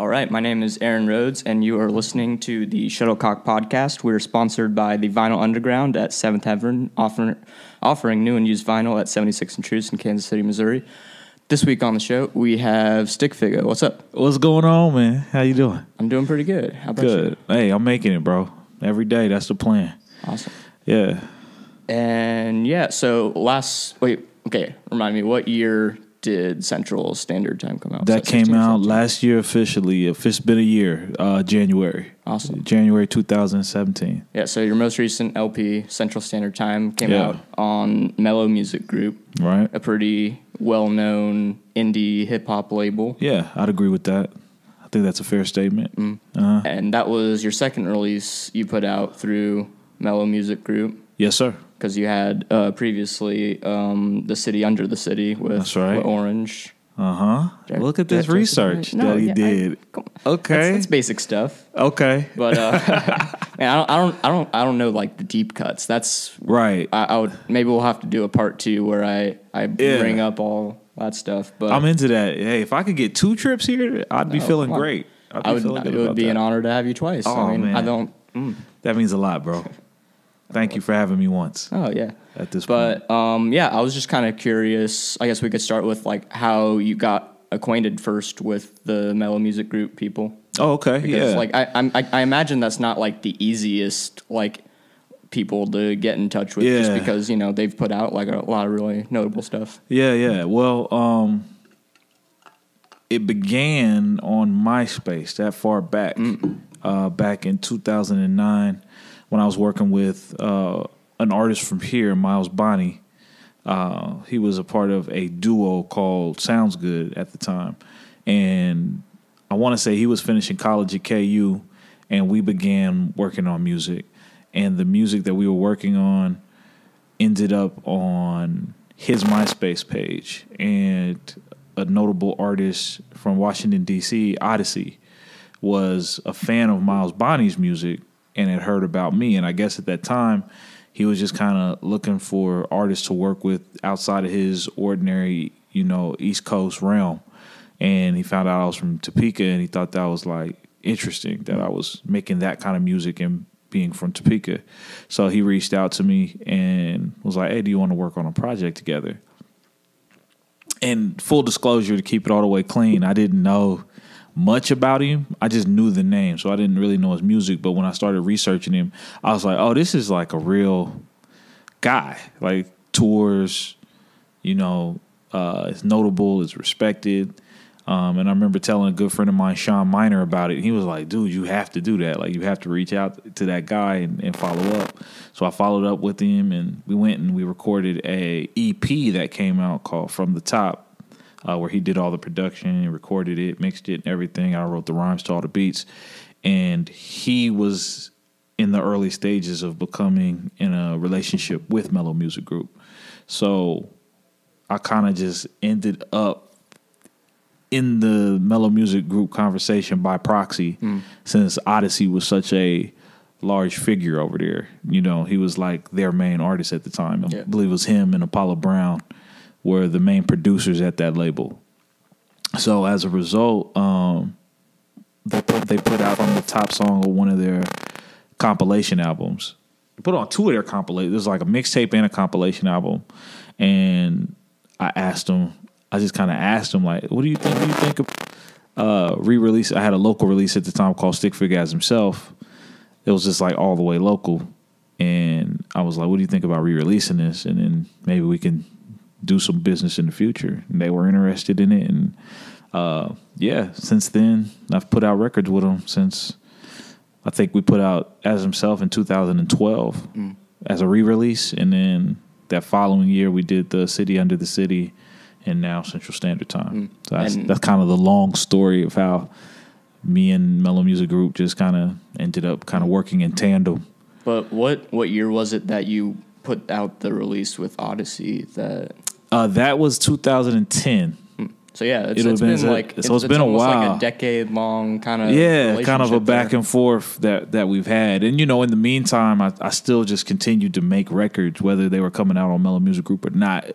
All right, my name is Aaron Rhodes, and you are listening to the Shuttlecock podcast. We're sponsored by the Vinyl Underground at 7th Heaven, offering new and used vinyl at 76 and Truce in Kansas City, Missouri. This week on the show, we have Stik Figa. What's up? What's going on, man? How you doing? I'm doing pretty good. How about you? Good. Hey, I'm making it, bro. Every day, that's the plan. Awesome. Yeah. And so remind me, what year did Central Standard Time come out? That came out last year officially. It's been a year, January. Awesome. January 2017. Yeah, so your most recent LP, Central Standard Time, came out on Mello Music Group. Right. A pretty well-known indie hip-hop label. Yeah, I'd agree with that. I think that's a fair statement. And that was your second release you put out through Mello Music Group. Yes, sir. Because you had previously The City Under the City with Orange. Look at this research that he did. Okay, that's basic stuff. Okay, but man, I don't know like the deep cuts. That's right. I would maybe we'll have to do a part 2 where I bring up all that stuff. But I'm into that. Hey, if I could get 2 trips here, I'd be feeling great. It would be an honor to have you twice. Oh, I mean, man. I don't. That means a lot, bro. Thank you for having me once. Oh, yeah. At this point. But, I was just kind of curious. I guess we could start with, like, how you got acquainted first with the Mello Music Group people. Oh, okay. Because, like, I imagine that's not, like, the easiest, like, people to get in touch with just because, they've put out, like, a lot of really notable stuff. Yeah. Well, it began on MySpace that far back, back in 2009. When I was working with an artist from here, Miles Bonney. He was a part of a duo called Sounds Good at the time. And I want to say he was finishing college at KU, and we began working on music. And the music that we were working on ended up on his MySpace page. And a notable artist from Washington, D.C., A.D.D, was a fan of Miles Bonney's music and had heard about me. And I guess at that time, he was just kind of looking for artists to work with outside of his ordinary, East Coast realm. And he found out I was from Topeka, and he thought that was, like, interesting that I was making that kind of music and being from Topeka. So he reached out to me and was like, hey, do you want to work on a project together? And full disclosure, to keep it all the way clean, I didn't know much about him. I just knew the name, so I didn't really know his music. But when I started researching him, I was like, oh, this is like a real guy. Like, tours, it's notable, it's respected. And I remember telling a good friend of mine, Sean Miner, about it. And he was like, dude, you have to do that. Like, you have to reach out to that guy and follow up. So I followed up with him, and we went and we recorded a EP that came out called From the Top, where he did all the production, recorded it, mixed it, and everything. I wrote the rhymes to all the beats. And he was in the early stages of becoming in a relationship with Mello Music Group. So I kind of just ended up in the Mello Music Group conversation by proxy, since A.D.D was such a large figure over there. He was like their main artist at the time. I believe it was him and Apollo Brown were the main producers at that label. So as a result, they put out From the Top song of one of their compilation albums. They put on 2 of their compilations. There's like a mixtape and a compilation album. And I just kind of asked him, like, what do you think? What do you think of re-release? I had a local release at the time called Stik Figa as himself. It was just like all the way local. And I was like, what do you think about re-releasing this? And then maybe we can do some business in the future. And they were interested in it. And since then, I've put out records with him since I think we put out As Himself in 2012 as a re-release. And then that following year, we did The City Under the City and now Central Standard Time. So that's kind of the long story of how me and Mello Music Group just kind of ended up kind of working in tandem. But what year was it that you put out the release with A.D.D that was 2010. So yeah, it's been a while, like a decade long kind of kind of a back and forth that we've had. And in the meantime, I still just continued to make records, whether they were coming out on Mello Music Group or not.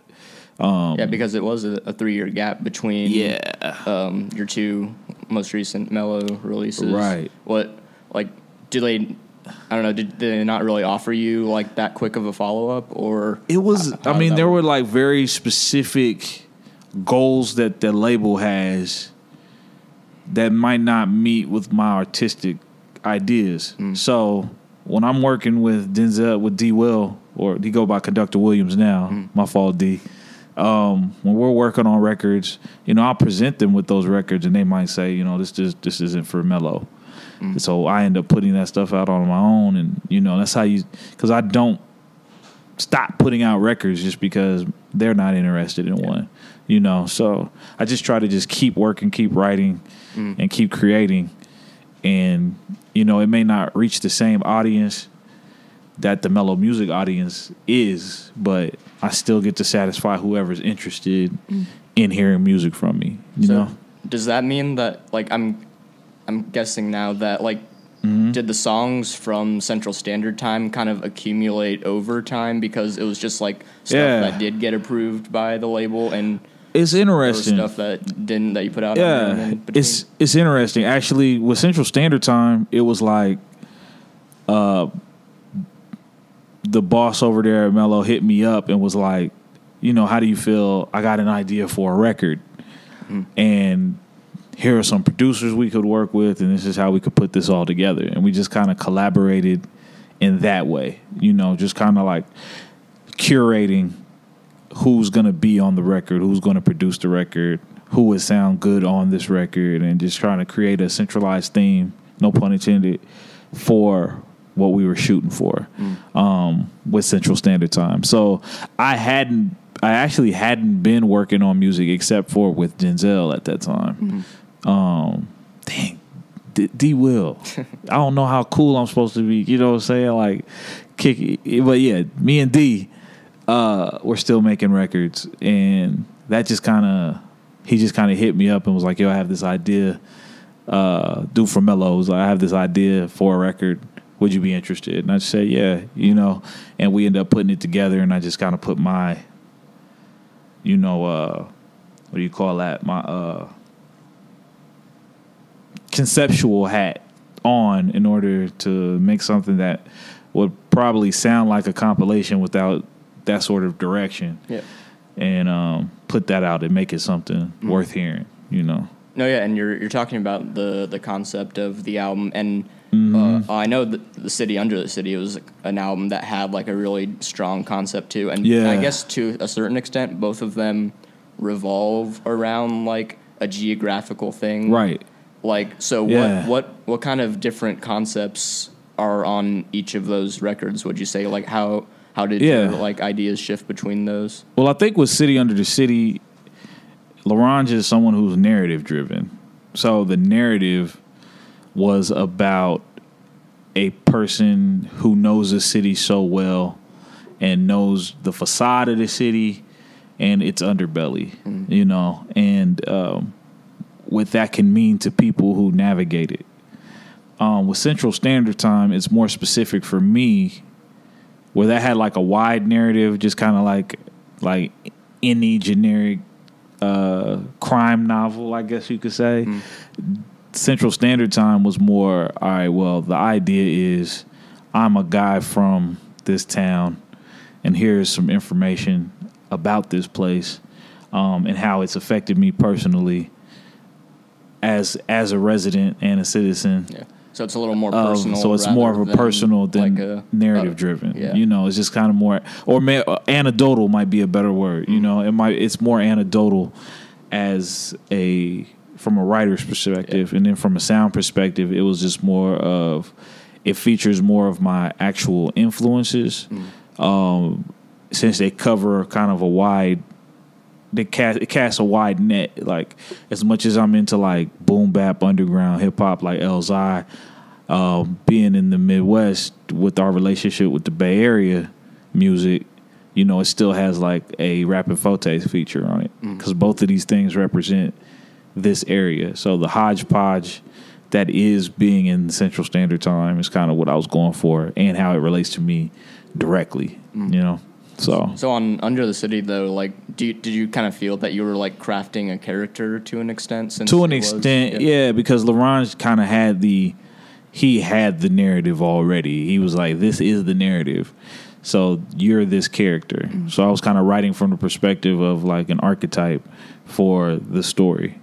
Because it was a 3-year gap between your two most recent Mello releases. Right. What, like, do they, I don't know, did they not really offer you, like, that quick of a follow-up, or? It was, I mean, there were, like, very specific goals that the label has that might not meet with my artistic ideas. So when I'm working with Denzel, with D. Will, or he go by Conductor Williams now, my fault, D. When we're working on records, I'll present them with those records, and they might say, this isn't for Mello. So I end up putting that stuff out on my own, and that's how because I don't stop putting out records just because they're not interested in one. So I just try to just keep working, keep writing, and keep creating. And, it may not reach the same audience that the Mello Music audience is, but I still get to satisfy whoever's interested in hearing music from me. You know? Does that mean that, like, I'm guessing now that, like, did the songs from Central Standard Time kind of accumulate over time because it was just, like, stuff that did get approved by the label, and it's interesting. Stuff that didn't, that you put out. Yeah, it's interesting. Actually, with Central Standard Time, it was like the boss over there at Mello hit me up and was like, how do you feel? I got an idea for a record, and here are some producers we could work with, and this is how we could put this all together. And we just kind of collaborated in that way, just kind of like curating who's going to be on the record, who's going to produce the record, who would sound good on this record, and just trying to create a centralized theme, no pun intended, for what we were shooting for with Central Standard Time. So I actually hadn't been working on music except for with Denzel at that time. Dang, D Will. I don't know how cool I'm supposed to be, you know what I'm saying? Like, kick it. But yeah, me and D, we're still making records, and that just he just kind of hit me up and was like, yo, I have this idea, dude from Mello's, I have this idea for a record, would you be interested? And I just said, yeah, and we ended up putting it together, and I just kind of put my, what do you call that? My conceptual hat on in order to make something that would probably sound like a compilation without that sort of direction. Yeah. And put that out and make it something worth hearing, No, yeah, and you're talking about the concept of the album, and I know that The City Under the City was an album that had like a really strong concept too, and I guess to a certain extent both of them revolve around like a geographical thing, right? Like, so what kind of different concepts are on each of those records? Would you say, like, how did your like ideas shift between those? Well, I think with City Under the City, Larange is someone who's narrative driven. So the narrative was about a person who knows the city so well and knows the facade of the city and its underbelly, and what that can mean to people who navigate it. With Central Standard Time, it's more specific for me, where that had like a wide narrative, just kind of like any generic crime novel, I guess you could say. Central Standard Time was more, all right, well, the idea is I'm a guy from this town, and here's some information about this place and how it's affected me personally as a resident and a citizen. Yeah. So it's a little more personal. So it's more of a personal than like narrative driven. Yeah. It's just kind of more, or anecdotal might be a better word. It's more anecdotal from a writer's perspective, and then from a sound perspective, it was just more of, it features more of my actual influences, since they cover kind of a wide. It casts a wide net. Like, as much as I'm into like boom bap, underground hip hop, like Elzai, being in the Midwest with our relationship with the Bay Area music, it still has like a Rappin' Forte feature on it, because both of these things represent this area. So the hodgepodge that is being in Central Standard Time is kind of what I was going for, and how it relates to me directly. So on Under the City though, like, did you kind of feel that you were like crafting a character to an extent? Yeah, because LaRange kind of had the narrative already. He was like, this is the narrative. So you're this character. Mm-hmm. So I was kind of writing from the perspective of like an archetype for the story,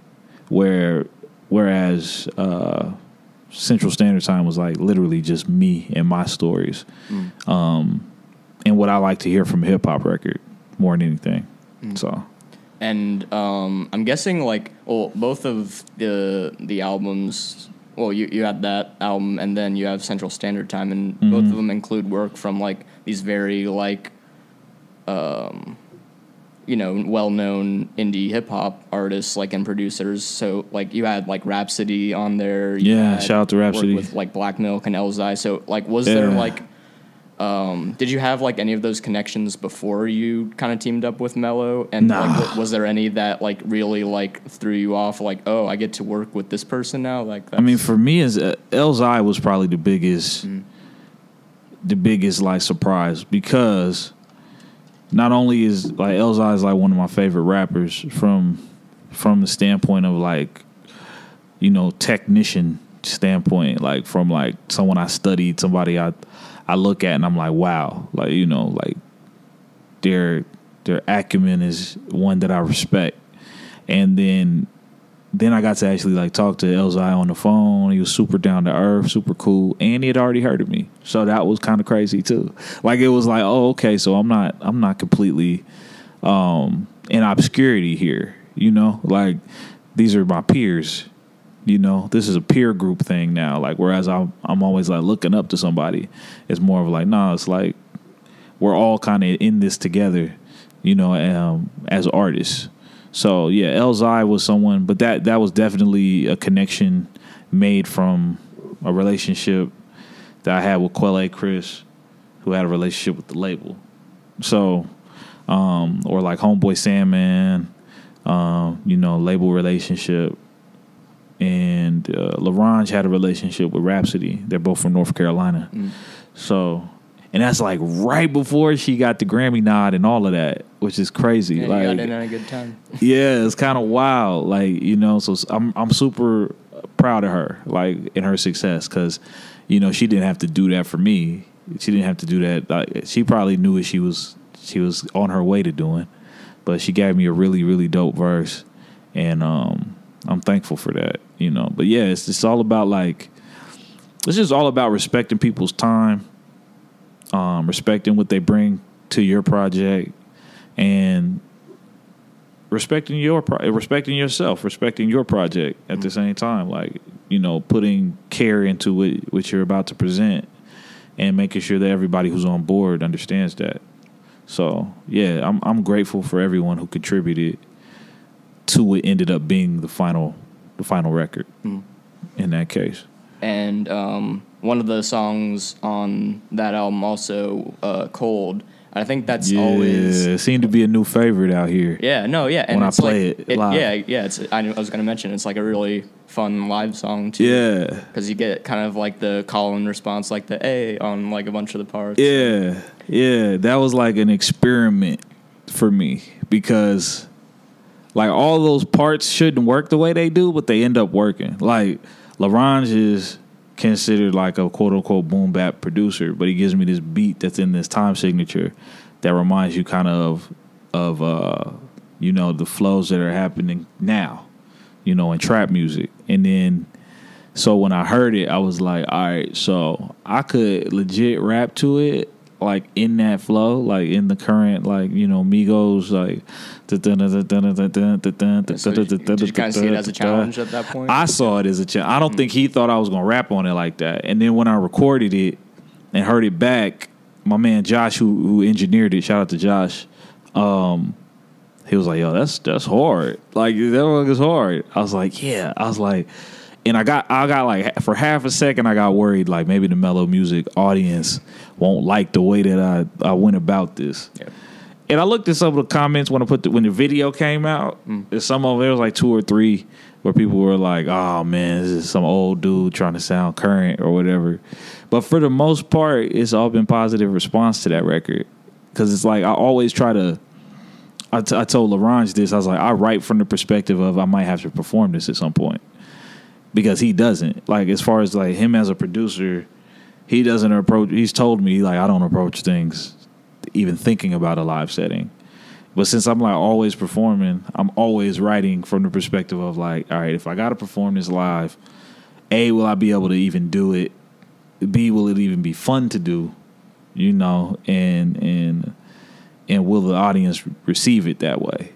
whereas Central Standard Time was like literally just me and my stories, and what I like to hear from a hip hop record more than anything. So, and I'm guessing like both of the albums. Well, you had that album, and then you have Central Standard Time, and both of them include work from like these very like, well-known indie hip hop artists like and producers. So like you had like Rhapsody on there. Shout out to Rhapsody with like Black Milk and Elzai. So like, was there like, did you have like any of those connections before you kind of teamed up with Mello? And like, was there any that like really like threw you off? Like, oh, I get to work with this person now. Like, I mean, for me, as Elzai was probably the biggest like surprise, because not only is like Elzai is like one of my favorite rappers from the standpoint of like, technician standpoint, like from like someone I studied, somebody I look at and I'm like, wow, like, like their acumen is one that I respect. And then I got to actually like talk to Elzai on the phone. He was super down to earth, super cool, and he had already heard of me. So that was kind of crazy too. Like it was like, oh, okay, so I'm not completely in obscurity here, like these are my peers. This is a peer group thing now. Like, whereas I'm always like looking up to somebody, it's more of like, nah, it's like we're all kind of in this together, as artists. So yeah, Elzai was someone, but that was definitely a connection made from a relationship that I had with Quelle Chris, who had a relationship with the label. So, or like Homeboy Sandman, label relationship. And LaRange had a relationship with Rhapsody. They're both from North Carolina. So, and that's like right before she got the Grammy nod and all of that, which is crazy. Yeah, like, you got in on a good time. Yeah, it's kind of wild. Like, so I'm super proud of her, like in her success, because she didn't have to do that for me. She didn't have to do that. Like, she probably knew what she was on her way to doing, but she gave me a really, really dope verse, and I'm thankful for that, But yeah, it's just all about respecting people's time, respecting what they bring to your project, and respecting yourself, respecting your project at the same time. Like, putting care into what you're about to present, and making sure that everybody who's on board understands that. So yeah, I'm grateful for everyone who contributed to what ended up being the final record in that case. And one of the songs on that album also, Cold, I think that's always... it seemed to be a new favorite out here. Yeah, no, yeah. And when I play it live. Yeah, I was going to mention, it's like a really fun live song, too. Yeah. Because you get kind of like the call and response, like the A on like a bunch of the parts. Yeah, yeah. That was like an experiment for me, because like all those parts shouldn't work the way they do, but they end up working. Like LaRange is considered like a quote unquote boom bap producer, but he gives me this beat that's in this time signature that reminds you kind of the flows that are happening now, in trap music. And then so when I heard it, I was like, all right, so I could legit rap to it, like in that flow, like in the current, like, Migos, like. So did you kind of see it as a challenge at that point? I saw it as a challenge. I don't think he thought I was gonna rap on it like that. And then when I recorded it and heard it back, my man Josh, who engineered it, shout out to Josh, he was like, "Yo, that's hard. Like that one is hard." I was like, "Yeah." I was like, and I got like for half a second I got worried like maybe the Mello Music audience won't like the way that I went about this. Yeah. And I looked at some of the comments when the video came out. Some of them, there was like 2 or 3 where people were like, "Oh man, this is some old dude trying to sound current or whatever." But for the most part, it's all been positive response to that record. because it's like I always try to. I told LaRange this. I was like, I write from the perspective of I might have to perform this at some point, because he doesn't. Like, as far as like him as a producer, he doesn't approach. He's told me like I don't approach things even thinking about a live setting. But since I'm like always performing, I'm always writing from the perspective of like, all right, if I got to perform this live, A, will I be able to even do it? B, will it even be fun to do? You know, and will the audience receive it that way?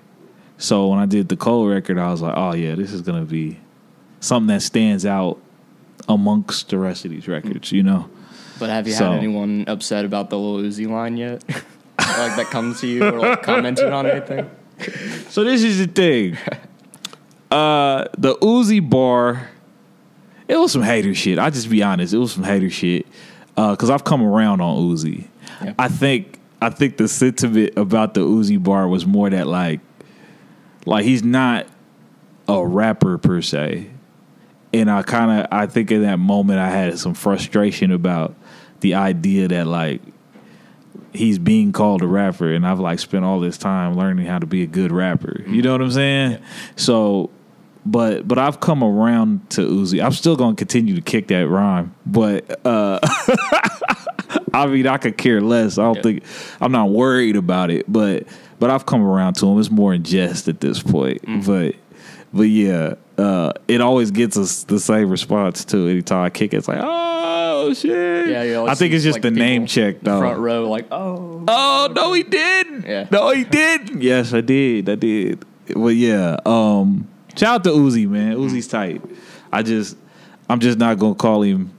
So when I did the Cole record, I was like, oh yeah, this is gonna be something that stands out amongst the rest of these records, you know. But have you had anyone upset about the Lil Uzi line yet? Like that comes to you or like commented on anything? So this is the thing. The Uzi bar, it was some hater shit. I'll just be honest. It was some hater shit. Because I've come around on Uzi. Yeah. I think the sentiment about the Uzi bar was more that like he's not a rapper per se. And I think in that moment I had some frustration about the idea that like he's being called a rapper, and I've like spent all this time learning how to be a good rapper. You know what I'm saying? Yeah. So, but I've come around to Uzi. I'm still gonna continue to kick that rhyme, but I mean I could care less. I don't think I'm not worried about it, but I've come around to him. It's more in jest at this point, but yeah. It always gets us the same response too. Anytime I kick it, it's like, oh shit. Yeah, I think it's just like the name check though. Front row, like, oh no, he didn't. Yeah. No, he didn't. Yes, I did. But yeah, shout out to Uzi, man. Uzi's tight. I'm just not gonna call him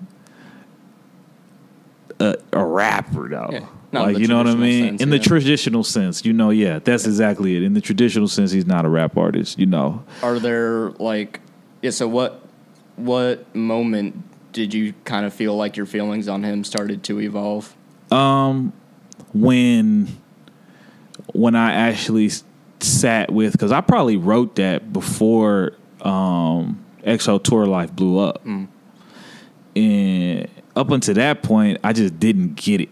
a rapper though. Yeah. Like, you know what I mean? In the traditional sense, you know, yeah, that's exactly it. In the traditional sense, he's not a rap artist, you know. Are there, like, so what moment did you kind of feel like your feelings on him started to evolve? When I actually sat with, because I probably wrote that before XO Tour Life blew up. And up until that point, I just didn't get it.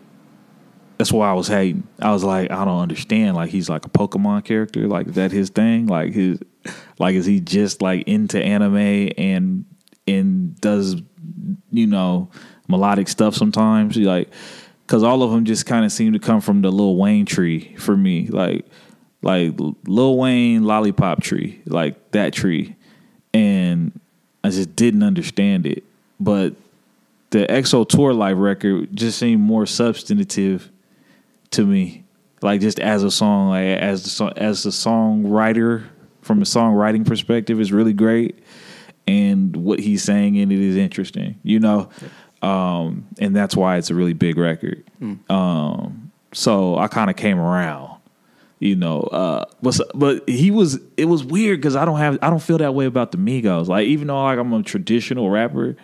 That's why I was hating. I was like, I don't understand. Like, he's like a Pokemon character. Like, is that his thing? Like, is he just like into anime and does, you know, melodic stuff sometimes? Like, because all of them just kind of seem to come from the Lil Wayne tree for me. Like Lil Wayne lollipop tree, like that tree. And I just didn't understand it. But the XO Tour Life record just seemed more substantive to me, like just as a song, like as the songwriter, from a songwriting perspective, is really great, and what he's saying in it is interesting, you know, and that's why it's a really big record. So I kind of came around, you know, but it was weird because I don't feel that way about the Migos. Like, even though like I'm a traditional rapper,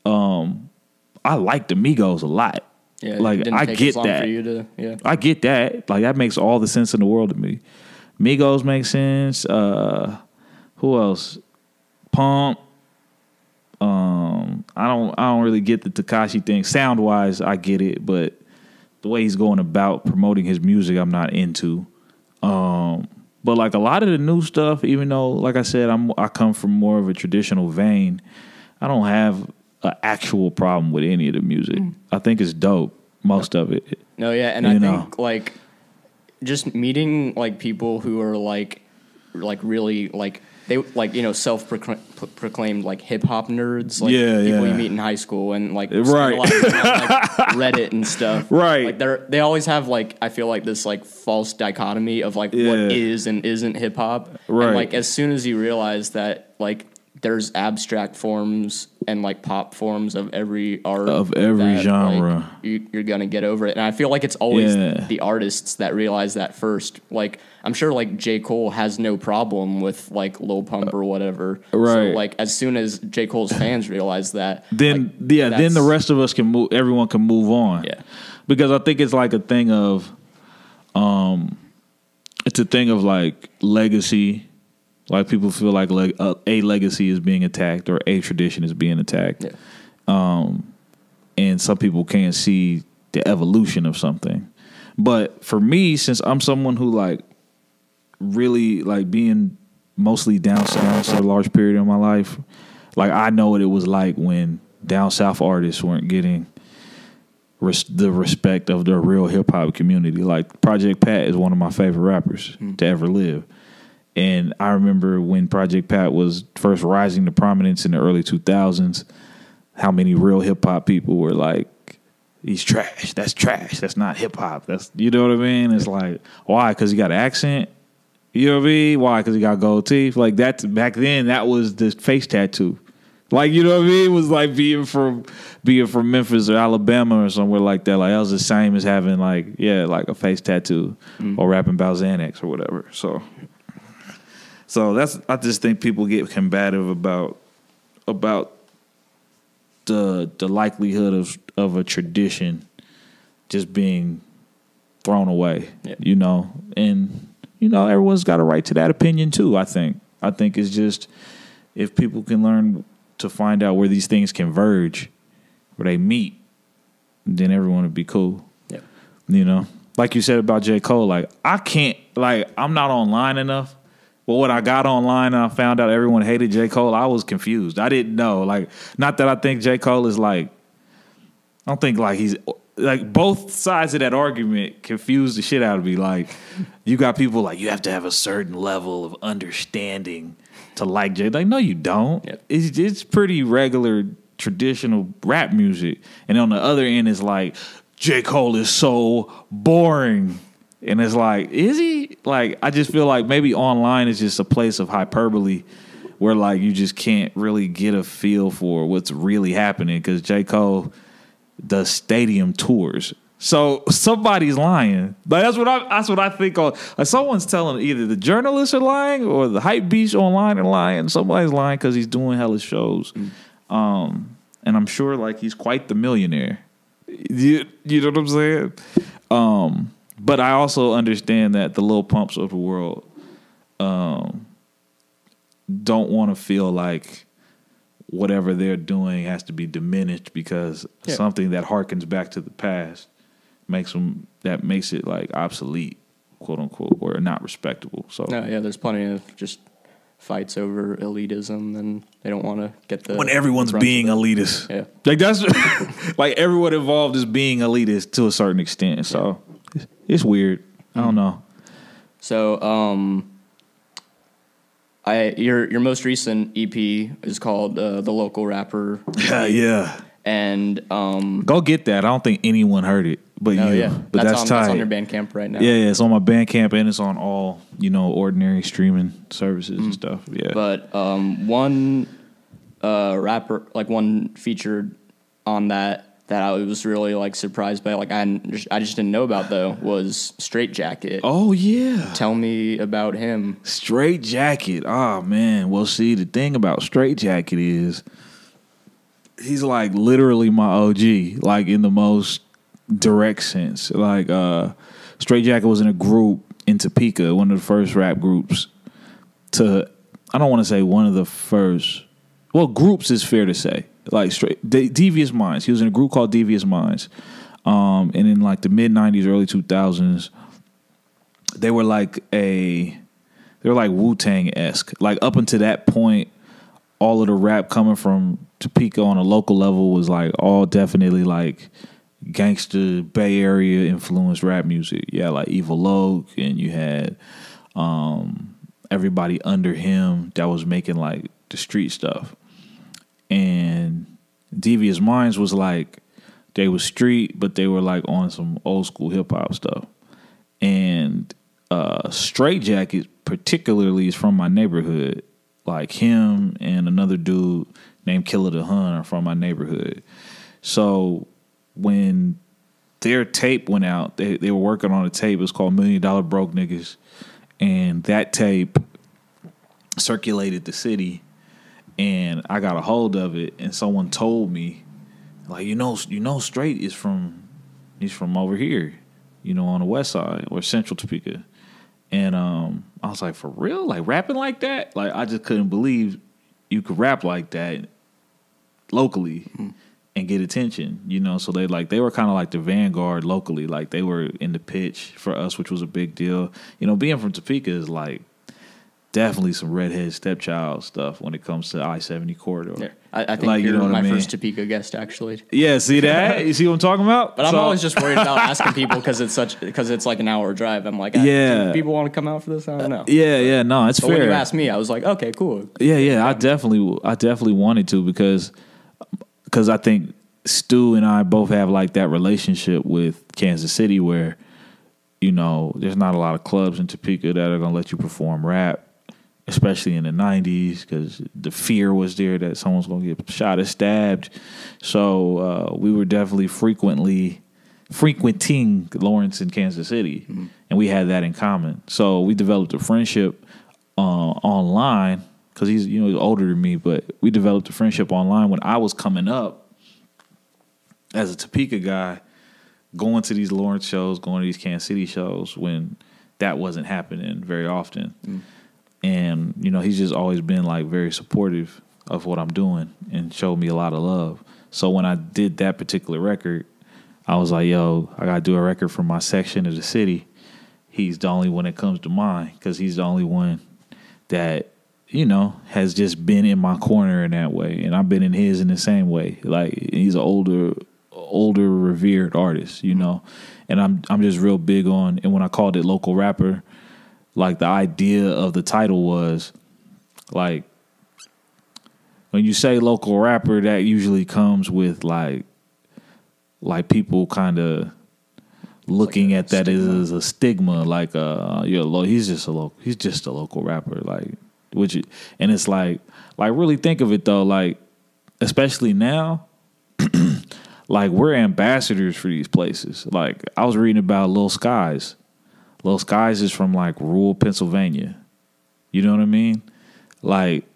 I like the Migos a lot. Yeah, like I get that. For you to, yeah. I get that. Like, that makes all the sense in the world to me. Migos makes sense. Who else? Pump. I don't really get the Tekashi thing. Sound wise, I get it, but the way he's going about promoting his music, I'm not into. But like a lot of the new stuff, even though, like I said, I come from more of a traditional vein, I don't have an actual problem with any of the music. I think it's dope, most of it. No, yeah, and I think like just meeting like people who are like really like they like, you know, self-proclaimed like hip hop nerds, like people you meet in high school and like right, a lot of them on, like Reddit and stuff, right? Like they always have like, I feel like this like false dichotomy of like what is and isn't hip hop, right? And like as soon as you realize that like there's abstract forms and like pop forms of every art of every genre, like, you're gonna get over it. And I feel like it's always the artists that realize that first. Like, I'm sure like J. Cole has no problem with like Lil Pump or whatever. Right. So like as soon as J. Cole's fans realize that, then then the rest of us can move. Everyone can move on. Yeah. Because I think it's like a thing of, it's a thing of like legacy. Like, people feel like a legacy is being attacked or a tradition is being attacked. Yeah. And some people can't see the evolution of something. But for me, since I'm someone who like really like being mostly down south for a large period of my life, like I know what it was like when down south artists weren't getting the respect of the real hip hop community. Like Project Pat is one of my favorite rappers to ever live. And I remember when Project Pat was first rising to prominence in the early 2000s, how many real hip hop people were like, he's trash. That's trash. That's not hip hop. That's, you know what I mean? It's like, why? Because he got an accent. You know what I mean? Why? Because he got gold teeth. Like that back then, that was the face tattoo. Like, you know what I mean? It was like being from Memphis or Alabama or somewhere like that. Like that was the same as having like a face tattoo or rapping about Xanax or whatever. So that's, I just think people get combative about the likelihood of a tradition just being thrown away. Yeah. You know, and you know everyone's got a right to that opinion too. I think it's just if people can learn to find out where these things converge, where they meet, then everyone would be cool. Yeah. You know, like you said about J. Cole, like I'm not online enough. But when I got online and I found out everyone hated J. Cole, I was confused. I didn't know. Like, not that I think J. Cole is like, I don't think like he's like both sides of that argument confused the shit out of me. Like, you got people like you have to have a certain level of understanding to like J. Like, no, you don't. Yep. It's pretty regular traditional rap music, and on the other end is like J. Cole is so boring. And it's like, is he? Like, I just feel like maybe online is just a place of hyperbole where, like, you just can't really get a feel for what's really happening because J. Cole does stadium tours. So somebody's lying. Like, that's what I think. Like, someone's telling either the journalists are lying or the hype beast online are lying. Somebody's lying because he's doing hella shows. And I'm sure, like, he's quite the millionaire. You know what I'm saying? But I also understand that the Lil Pumps of the world don't want to feel like whatever they're doing has to be diminished because something that harkens back to the past makes it like obsolete, quote unquote, or not respectable. So there's plenty of just fights over elitism, and they don't want to get the when everyone's being elitist. Yeah, like that's like everyone involved is being elitist to a certain extent. So. It's weird. I don't know. So, your most recent EP is called The Local Rapper. Yeah. And go get that. I don't think anyone heard it, but you. Yeah. But that's on your Bandcamp right now. Yeah, it's on my Bandcamp and it's on all ordinary streaming services and stuff. Yeah. But one rapper, like one featured on that I was really like surprised by, like I just didn't know about though, was Straight Jacket. Oh yeah, tell me about him. Straight Jacket. Oh man, well see the thing about Straight Jacket is he's like literally my OG, like in the most direct sense. Like Straight Jacket was in a group in Topeka, one of the first rap groups I don't want to say one of the first. Well, groups is fair to say. Like Devious Minds. He was in a group called Devious Minds. And in like the mid 90s, early 2000s, they were like Wu-Tang-esque. Like up until that point, all of the rap coming from Topeka on a local level was like all definitely like gangster Bay Area influenced rap music. Yeah, like Evil Oak, and you had everybody under him that was making like the street stuff. And Devious Minds was like, they were street, but they were like on some old school hip hop stuff. And Straight Jacket particularly is from my neighborhood. Like him and another dude named Killer the Hun are from my neighborhood. So when their tape went out, they were working on a tape. It was called $1 Million Broke Niggas. And that tape circulated the city. And I got a hold of it, and someone told me, like, Straight is he's from over here, on the west side or central Topeka. And I was like, for real? Like rapping like that? Like I just couldn't believe you could rap like that locally. and get attention, you know. So they were kind of like the vanguard locally. Like they were in the pitch for us, which was a big deal. You know, being from Topeka is like definitely some redhead stepchild stuff when it comes to I-70 corridor. Yeah. I think you're my first Topeka guest, actually. Yeah, see that? You see what I'm talking about? But I'm always just worried about asking people because it's like an hour drive. I'm like, do people want to come out for this? I don't know. No, it's fair. But when you asked me, I was like, okay, cool. Yeah, I definitely wanted to because I think Stu and I both have like that relationship with Kansas City where, you know, there's not a lot of clubs in Topeka that are going to let you perform rap, especially in the 90s, because the fear was there that someone's going to get shot or stabbed. So we were definitely frequenting Lawrence and Kansas City, and we had that in common. So we developed a friendship online because he's older than me, but we developed a friendship online when I was coming up as a Topeka guy, going to these Lawrence shows, going to these Kansas City shows when that wasn't happening very often. And, you know, he's just always been, like, very supportive of what I'm doing and showed me a lot of love. So when I did that particular record, I was like, yo, I got to do a record for my section of the city. He's the only one that comes to mind because he's the only one that, you know, has just been in my corner in that way. And I've been in his in the same way. Like, he's an older, revered artist, you know. And I'm just real big on, and when I called it local rapper, like the idea of the title was like when you say local rapper, that usually comes with like people kind of looking at that as a stigma, like he's just a local rapper, like and it's like really think of it though, like especially now, like we're ambassadors for these places. Like I was reading about Lil Skies. Lil Skies is from like rural Pennsylvania. You know what I mean? Like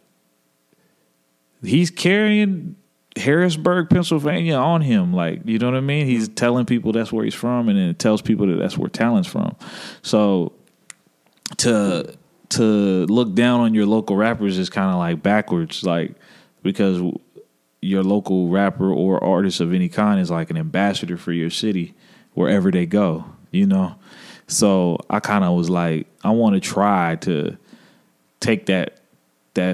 he's carrying Harrisburg, Pennsylvania on him. Like, you know what I mean? He's telling people that's where he's from, and then it tells people that that's where talent's from. So to look down on your local rappers is kind of like backwards, like because your local rapper or artist of any kind is like an ambassador for your city wherever they go, you know? So I kind of was like, I want to try to take that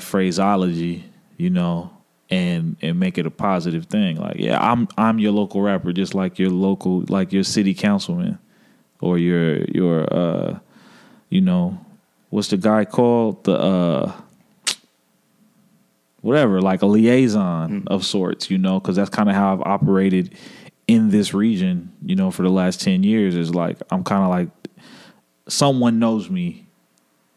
phraseology, you know, and make it a positive thing. Like, yeah, I'm your local rapper, just like your city councilman or your you know, what's the guy called? The whatever, like a liaison of sorts, you know, because that's kind of how I've operated in this region, you know, for the last 10 years. Is like I'm kind of like someone knows me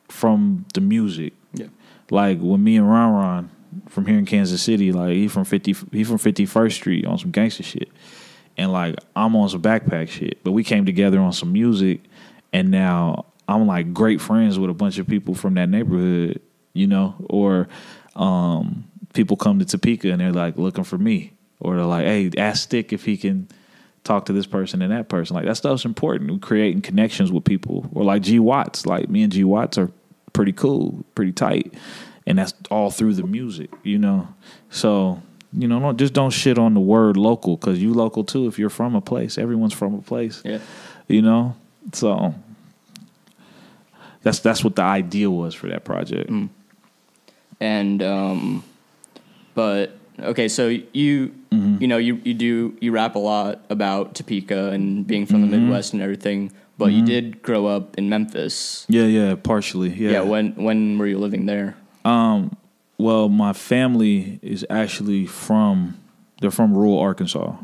from the music. Yeah. Like when me and Ron from here in Kansas City, like he from 51st Street on some gangster shit. And like I'm on some backpack shit. But we came together on some music, and now I'm like great friends with a bunch of people from that neighborhood, you know, or people come to Topeka and they're like looking for me, or they're like, hey, ask Stik if he can talk to this person and that person. Like that stuff's important. We're creating connections with people. Or like G Watts, like me and G Watts are pretty cool, pretty tight, and that's all through the music, you know. So, you know, don't shit on the word local, because you local too if you're from a place. Everyone's from a place. Yeah. You know? So that's what the idea was for that project. And but okay, so you know you rap a lot about Topeka and being from the Midwest and everything, but you did grow up in Memphis. Yeah, partially. Yeah. When were you living there? Well, my family is actually they're from rural Arkansas.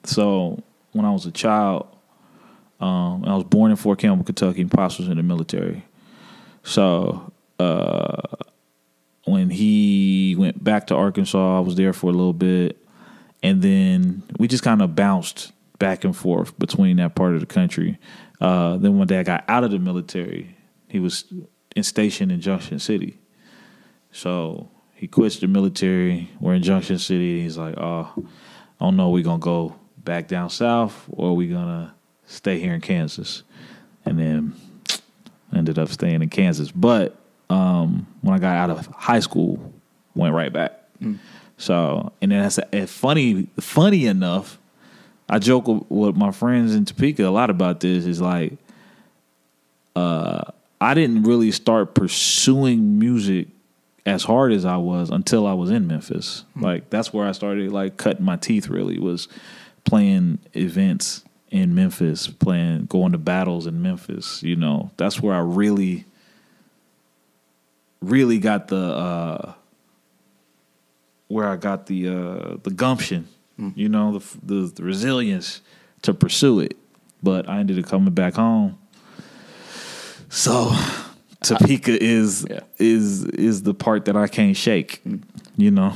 So when I was a child, I was born in Fort Campbell, Kentucky. My pops was in the military. So when he went back to Arkansas, I was there for a little bit. And then we just kind of bounced back and forth between that part of the country. Then one day I got out of the military. He was stationed in Junction City. So he quits the military. We're in Junction City. He's like, oh, I don't know, we going to go back down south or we going to stay here in Kansas. And then ended up staying in Kansas. But when I got out of high school, went right back. So, and then that's funny enough, I joke with my friends in Topeka a lot about this. Is like, I didn't really start pursuing music as hard as I was until I was in Memphis. Like, that's where I started like cutting my teeth. Really, was playing events in Memphis, going to battles in Memphis. You know, that's where I really got the gumption, you know, the resilience to pursue it. But I ended up coming back home. So Topeka is the part that I can't shake, you know.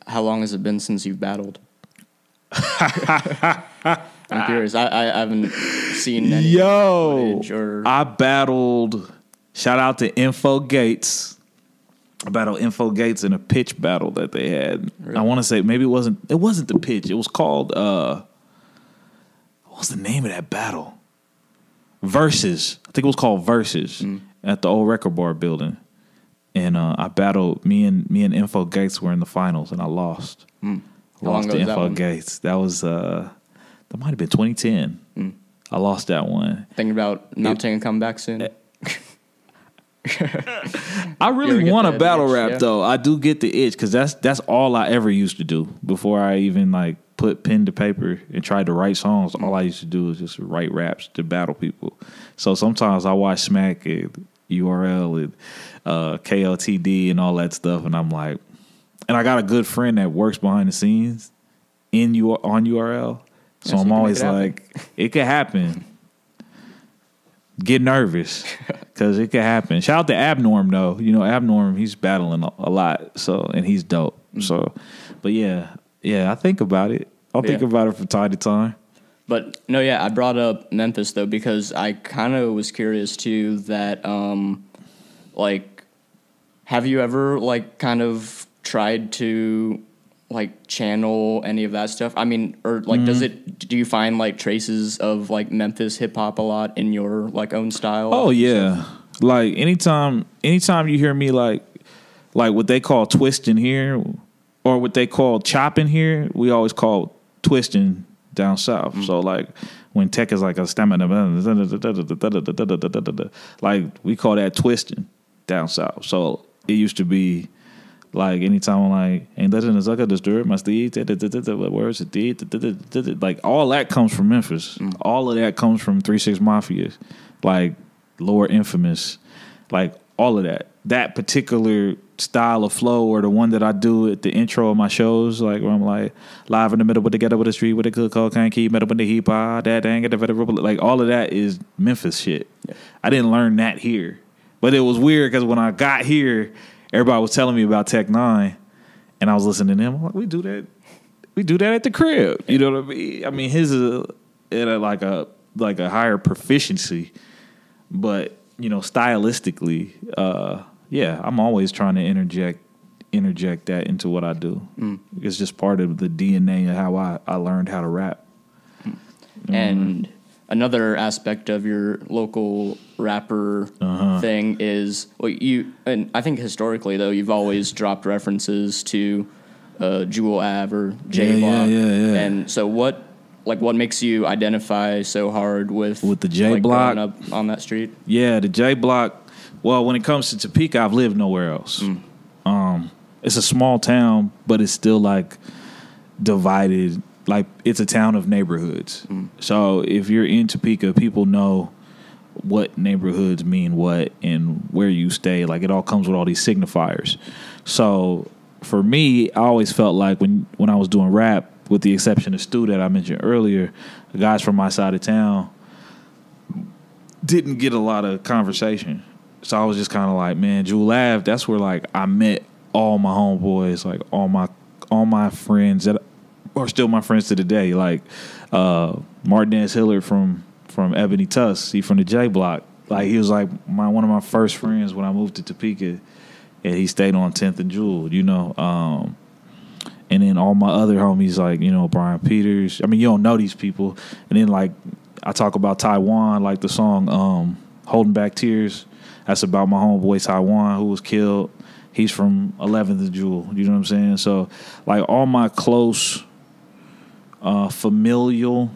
How long has it been since you've battled? I'm curious. I haven't seen any footage or... I battled. Shout out to Info Gates. I battled Info Gates in a pitch battle that they had. Really? I want to say maybe it wasn't the pitch. It was called what was the name of that battle? Versus. I think it was called Versus at the old Record Bar building. And I battled me and Info Gates were in the finals and I lost. How Lost long to ago was Info Gates. That was that might have been 2010. I lost that one. Thinking about mounting a comeback soon. I really want to battle rap though. I do get the itch because that's all I ever used to do before I even like put pen to paper and tried to write songs. All I used to do was just write raps to battle people. So sometimes I watch Smack and URL and KLTD and all that stuff, and I'm like, and I got a good friend that works behind the scenes on URL, so I'm always like, it could happen. Get nervous because it could happen. Shout out to Abnorm though. You know, Abnorm, he's battling a lot, so and he's dope. So, but yeah, I think about it. I'll think about it from time to time. But no, yeah, I brought up Memphis though because I kind of was curious too that like, have you ever like kind of tried to like channel any of that stuff? I mean, or like, do you find like traces of like Memphis hip hop a lot in your like own style? Oh yeah. Like anytime you hear me like what they call twisting here or what they call chopping here, we always call twisting down south. So like when tech is like a stamina, like we call that twisting down south. So it used to be like anytime I'm like, ain't that in the sucker disturb my steed? Words it did. Like all that comes from Memphis. All of that comes from 3-6 Mafia, like Lord Infamous, like all of that. That particular style of flow or the one that I do at the intro of my shows, like where I'm like live in the middle with the ghetto with the street with the good cocaine keep metal with the hip hop, that dang it, like all of that is Memphis shit. Yeah. I didn't learn that here, but it was weird because when I got here, everybody was telling me about Tech 9, and I was listening to him. I'm like, we do that at the crib. You know what I mean? I mean, his is at like a higher proficiency, but you know, stylistically, yeah, I'm always trying to interject that into what I do. It's just part of the DNA of how I learned how to rap. And another aspect of your local rapper thing is, well, and I think historically though, you've always dropped references to Jewel Ave or J Block. Yeah. And so what makes you identify so hard with the J Block growing up on that street? Yeah, the J Block. Well, when it comes to Topeka, I've lived nowhere else. It's a small town, but it's still like divided. Like it's a town of neighborhoods. So if you're in Topeka, people know what neighborhoods mean what and where you stay. Like it all comes with all these signifiers. So for me, I always felt like when I was doing rap, with the exception of Stu that I mentioned earlier, the guys from my side of town didn't get a lot of conversation. So I was just kind of like, man, Jewel Ave, that's where like I met all my homeboys, like all my friends that are still my friends to the day. Like Martinez Hillard from Ebony Tuss, he from the J Block. Like he was like one of my first friends when I moved to Topeka, and he stayed on 10th and Jewel, you know. And then all my other homies, like, you know, Brian Peters. I mean, you don't know these people. And then, like, I talk about Taiwan, like the song Holding Back Tears. That's about my homeboy Taiwan who was killed. he's from 11th Jewel. You know what I'm saying? So, like, all my close, familial,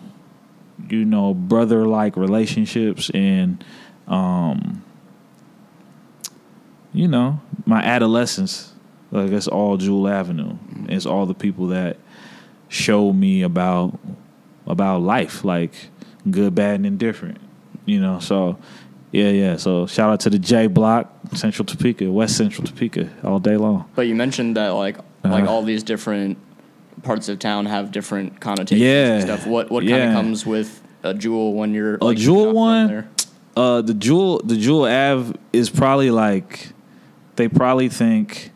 you know, brother-like relationships and, you know, my adolescence, like, it's all Jewel Avenue. It's all the people that show me about life, like good, bad, and indifferent. You know, so yeah. So shout out to the J Block, Central Topeka, West Central Topeka, all day long. But you mentioned that like all these different parts of town have different connotations and stuff. What kind of comes with a Jewel when you're like, a Jewel one? There? The Jewel Ave is probably like, they probably think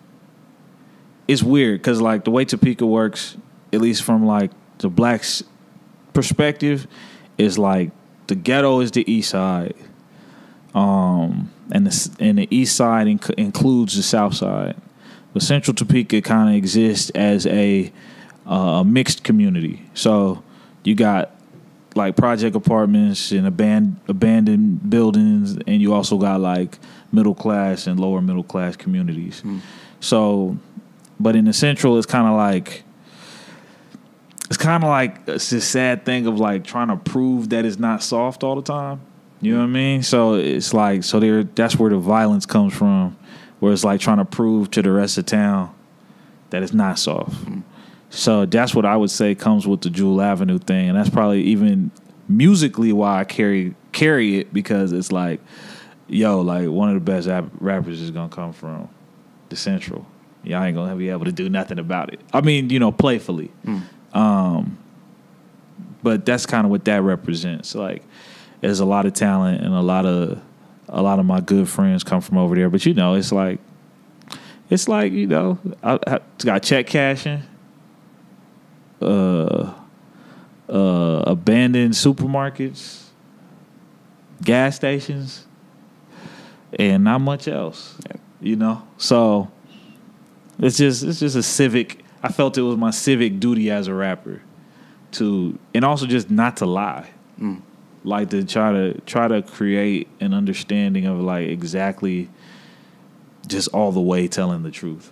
it's weird because like the way Topeka works, at least from like the blacks' perspective, is like the ghetto is the east side, and the east side includes the south side. But Central Topeka kind of exists as a mixed community. So you got like project apartments and abandoned buildings, and you also got like middle class and lower middle class communities. So, but in the Central, it's kind of like it's this sad thing of like trying to prove that it's not soft all the time. You know what I mean? So it's like, that's where the violence comes from, where it's like trying to prove to the rest of town that it's not soft. So that's what I would say comes with the Jewel Avenue thing, and that's probably even musically why I carry it, because it's like, yo, like one of the best rappers is gonna come from the Central. Y'all ain't gonna be able to do nothing about it. I mean, you know, playfully. But that's kind of what that represents. Like, there's a lot of talent, and a lot of my good friends come from over there. But you know, it's like you know, I got check cashing, abandoned supermarkets, gas stations, and not much else. You know, so it's just a civic. I felt it was my civic duty as a rapper to, and also just not to lie, like to try to create an understanding of like exactly just all the way telling the truth.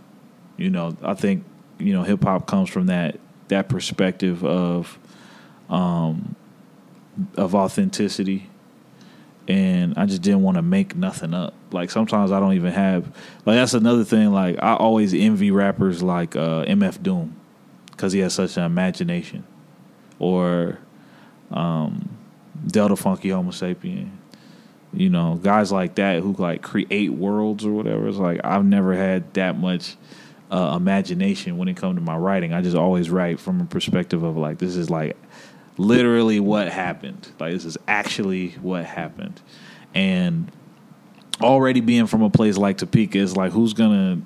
You know, I think, you know, hip hop comes from that perspective of authenticity, and I just didn't want to make nothing up. Like sometimes I don't even have, like that's another thing. Like I always envy rappers like MF Doom, because he has such an imagination, or Delta Funky Homo Sapien. You know, guys like that who like create worlds or whatever. It's like I've never had that much imagination when it comes to my writing. I just always write from a perspective of like, this is like literally what happened. Like this is actually what happened. And already being from a place like Topeka is like, who's gonna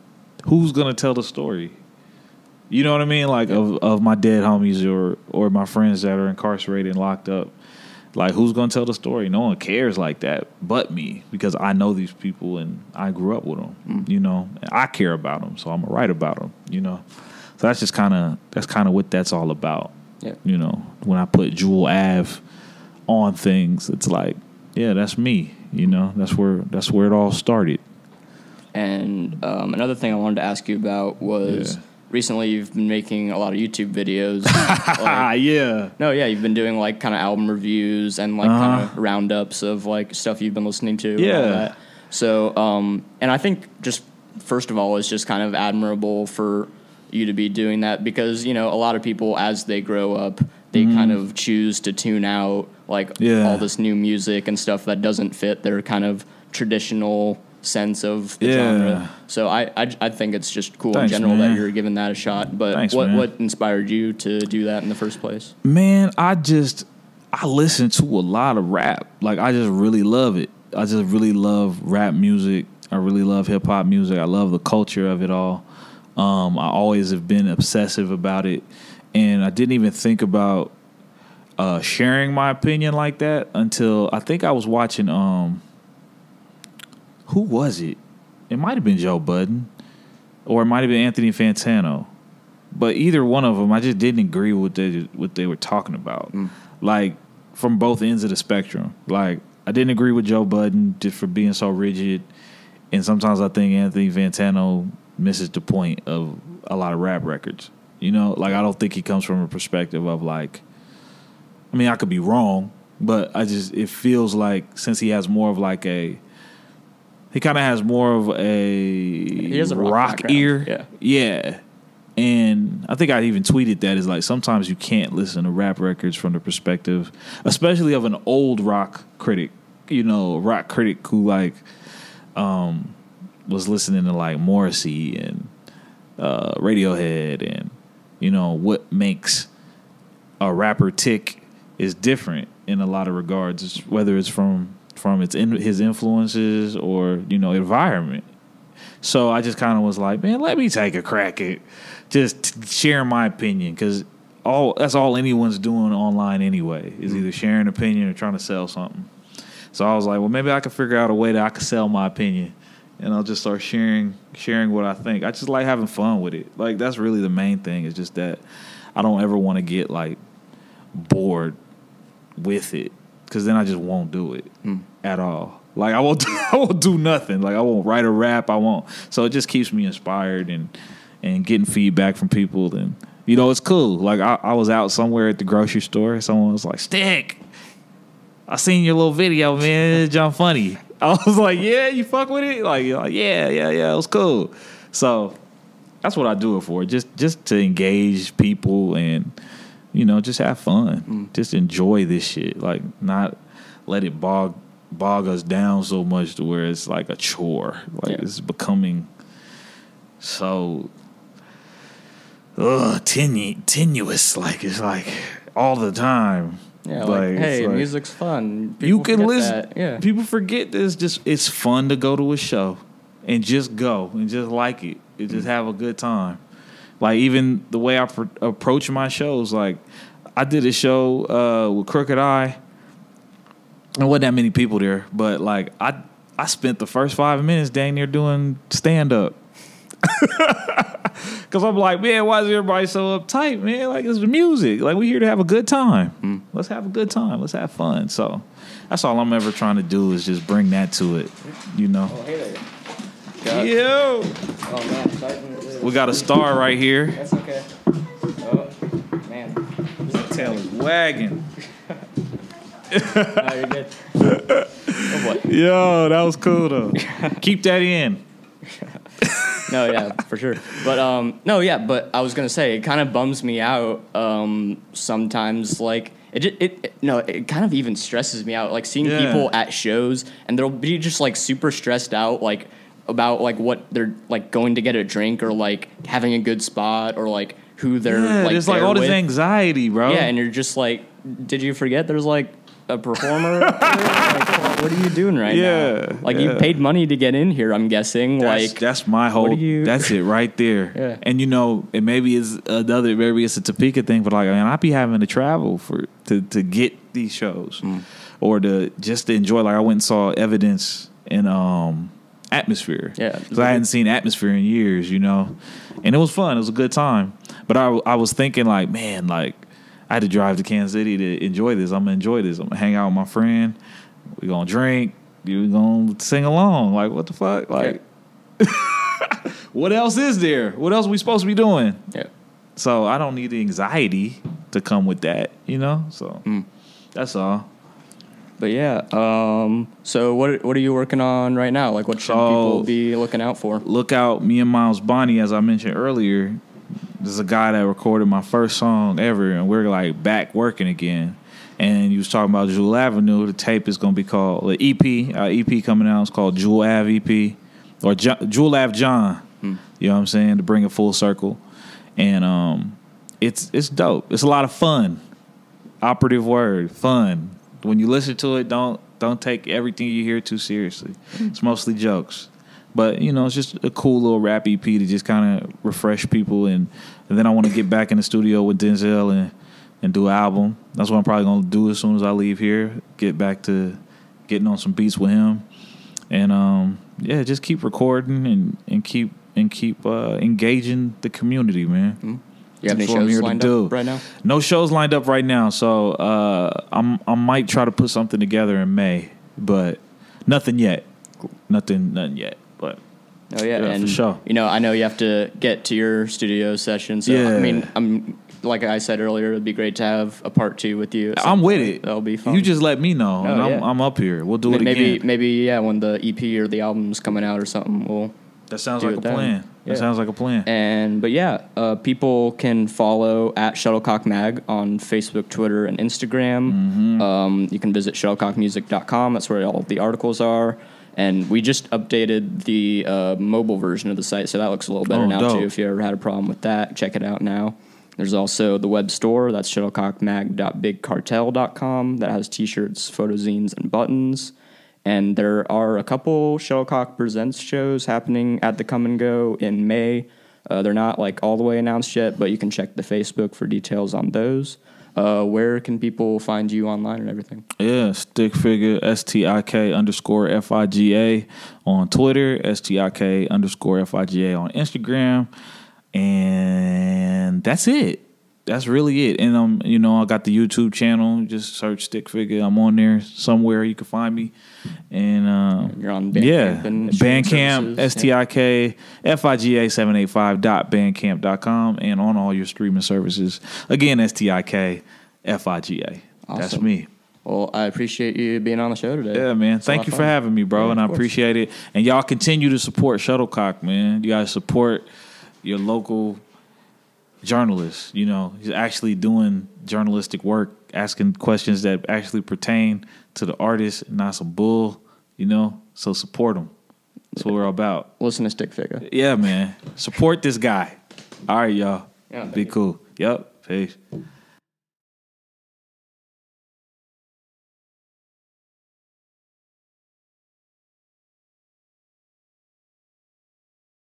tell the story? You know what I mean? Like of my dead homies or my friends that are incarcerated and locked up. Like, who's going to tell the story? No one cares like that but me, because I know these people and I grew up with them, you know. And I care about them, so I'm going to write about them, you know. So that's kind of what that's all about. Yeah. You know, when I put Jewel Ave on things, it's like, yeah, that's me, you know. That's where it all started. And another thing I wanted to ask you about was... Recently, you've been making a lot of YouTube videos. Like, you've been doing like kind of album reviews and like kind of roundups of like stuff you've been listening to. Yeah. And all that. So, and I think just first of all, it's just kind of admirable for you to be doing that, because you know a lot of people as they grow up, they kind of choose to tune out like all this new music and stuff that doesn't fit their kind of traditional sense of the genre. So I think it's just cool in general that you're giving that a shot. But what inspired you to do that in the first place? Man, I listen to a lot of rap. Like I just really love it. I just really love rap music. I really love hip hop music. I love the culture of it all. I always have been obsessive about it, and I didn't even think about sharing my opinion like that until I think I was watching who was it? It might have been Joe Budden, or it might have been Anthony Fantano. But either one of them, I just didn't agree with what they were talking about. Like, from both ends of the spectrum. Like, I didn't agree with Joe Budden just for being so rigid. And sometimes I think Anthony Fantano misses the point of a lot of rap records. You know, like I don't think he comes from a perspective of like, I mean, I could be wrong, but it feels like since he has more of like he kind of has more of he has a rock ear. Yeah. And I think I even tweeted that is like sometimes you can't listen to rap records from the perspective, especially of an old rock critic, you know, a rock critic who like was listening to like Morrissey and Radiohead, and you know what makes a rapper tick is different in a lot of regards, whether it's from his influences or, you know, environment. So I just kind of was like, man, let me take a crack at just sharing my opinion, because that's all anyone's doing online anyway, is either sharing an opinion or trying to sell something. So I was like, well, maybe I could figure out a way that I could sell my opinion, and I'll just start sharing what I think. I just like having fun with it. Like, that's really the main thing, is just that I don't ever want to get like bored with it, because then I just won't do it at all. Like I won't do nothing. Like I won't write a rap. I won't. So it just keeps me inspired and getting feedback from people. And you know, it's cool. Like I was out somewhere at the grocery store. Someone was like, "Stik, I seen your little video, man. It's John funny." I was like, "Yeah, you fuck with it?" Like yeah, it was cool. So that's what I do it for. Just to engage people and, you know, just have fun. Just enjoy this shit. Like not let it bog us down so much to where it's like a chore. Like it's becoming so tenuous. Like it's like all the time. Yeah, like hey, music's fun. People you can listen. That. Yeah. People forget this. Just it's fun to go to a show and just go and just like it and just have a good time. Like even the way I approach my shows. Like I did a show with Crooked Eye. There wasn't that many people there, but like I spent the first 5 minutes dang near doing stand up. Cause I'm like, man, why is everybody so uptight, man? Like it's the music. Like we're here to have a good time. Let's have a good time. Let's have fun. So that's all I'm ever trying to do is just bring that to it, you know. Oh, hey there. Yo. Oh man, we got a star right here. That's okay. Oh man, the tail is wagging. No, you're good. Oh boy. Yo, that was cool though. Keep that in. No, yeah, for sure. But no, yeah, but I was gonna say it kind of bums me out sometimes. Like it kind of even stresses me out. Like seeing people at shows and they'll be just like super stressed out, like about like what they're like going to get a drink or like having a good spot or like who they're like. There's like all this anxiety, bro. Yeah, and you're just like, did you forget there's like a performer up there? Like, what are you doing right now? Like you paid money to get in here, I'm guessing. That's my whole. That's it right there. Yeah. And you know, maybe it's a Topeka thing, but like, man, I be having to travel to get these shows, or to enjoy. Like I went and saw Evidence in Atmosphere. Yeah, because I hadn't seen Atmosphere in years, you know, and it was fun. It was a good time. But I was thinking like, man, like. I had to drive to Kansas City to enjoy this. I'm going to enjoy this. I'm going to hang out with my friend. We're going to drink. You're going to sing along. Like, what the fuck? Like, what else is there? What else are we supposed to be doing? Yeah. So I don't need the anxiety to come with that, you know? So that's all. But yeah, so what are you working on right now? Like, what should people be looking out for? Look out, me and Miles Bonnie, as I mentioned earlier. There's a guy that recorded my first song ever, and we're like back working again. And you was talking about Jewel Avenue. The tape is gonna be called the EP. EP coming out. It's called Jewel Ave EP or Jewel Ave John. You know what I'm saying? To bring it full circle, and it's dope. It's a lot of fun. Operative word, fun. When you listen to it, don't take everything you hear too seriously. It's mostly jokes. But, you know, it's just a cool little rap EP to just kind of refresh people. And then I want to get back in the studio with Denzel and do an album. That's what I'm probably going to do as soon as I leave here. Get back to getting on some beats with him. And, just keep recording and keep engaging the community, man. You have any shows lined up right now? No shows lined up right now. So I might try to put something together in May. But nothing yet. Cool. Nothing yet. But Oh yeah, and for sure. You know, I know you have to get to your studio session. So I mean, I'm like I said earlier, it'd be great to have a part 2 with you. I'm with it. That'll be fun. You just let me know, and yeah. I'm up here. We'll do it again. Maybe when the EP or the album's coming out or something, That sounds like a plan. Yeah. That sounds like a plan. But people can follow at Shuttlecock Mag on Facebook, Twitter, and Instagram. Mm-hmm. You can visit shuttlecockmusic.com. That's where all of the articles are. And we just updated the mobile version of the site, so that looks a little better now, too. If you ever had a problem with that, check it out now. There's also the web store. That's shuttlecockmag.bigcartel.com. That has T-shirts, photozines, and buttons. And there are a couple Shuttlecock Presents shows happening at the Come and Go in May. They're not like all the way announced yet, but you can check the Facebook for details on those. Where can people find you online and everything? Yeah, Stik Figa, STIK_FIGA on Twitter, STIK_FIGA on Instagram. And that's it. That's really it. And I got the YouTube channel. Just search Stik Figa. I'm on there somewhere. You can find me. And you're on Bandcamp. And Bandcamp, STIK_FIGA785.bandcamp.com, and on all your streaming services. Again, STIK_FIGA. Awesome. That's me. Well, I appreciate you being on the show today. Yeah, man. Thank you for having me, bro. And I appreciate it. And y'all continue to support Shuttlecock, man. You guys support your local journalists. He's actually doing journalistic work, asking questions that actually pertain to the artist, not some bull, So support him. That's what we're about. Listen to Stik Figa. Yeah, man. Support this guy. All right, y'all. Yeah, be cool. Yep. Peace.